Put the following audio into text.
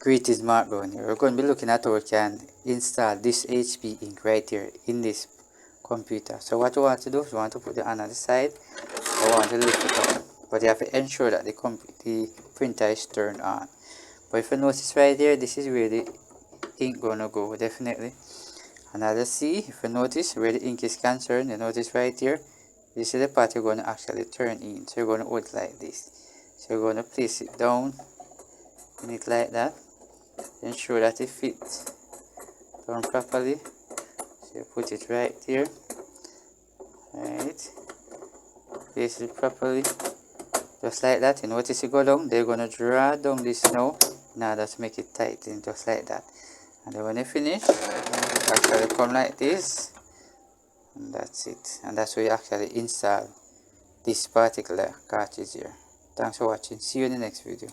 Greetings, Mark Brown here. We're going to be looking at how we can install this HP ink right here in this computer. So what you want to do is you want to put the hand on the side. You want to lift it up, but you have to ensure that the printer is turned on. But if you notice right here, this is where the ink gonna go, definitely. Another C, if you notice where the ink is concerned, you notice right here, this is the part you're going to actually turn in. So you're going to hold it like this. So you're going to place it down in it like that. Ensure that it fits down properly. So you put it right here. Right. Place it properly. Just like that. You notice it go down. They're going to draw down this now in order to make it tight in, just like that. And then when you finish, actually come like this. And that's it. And that's where you actually install this particular cartridge here. Thanks for watching. See you in the next video.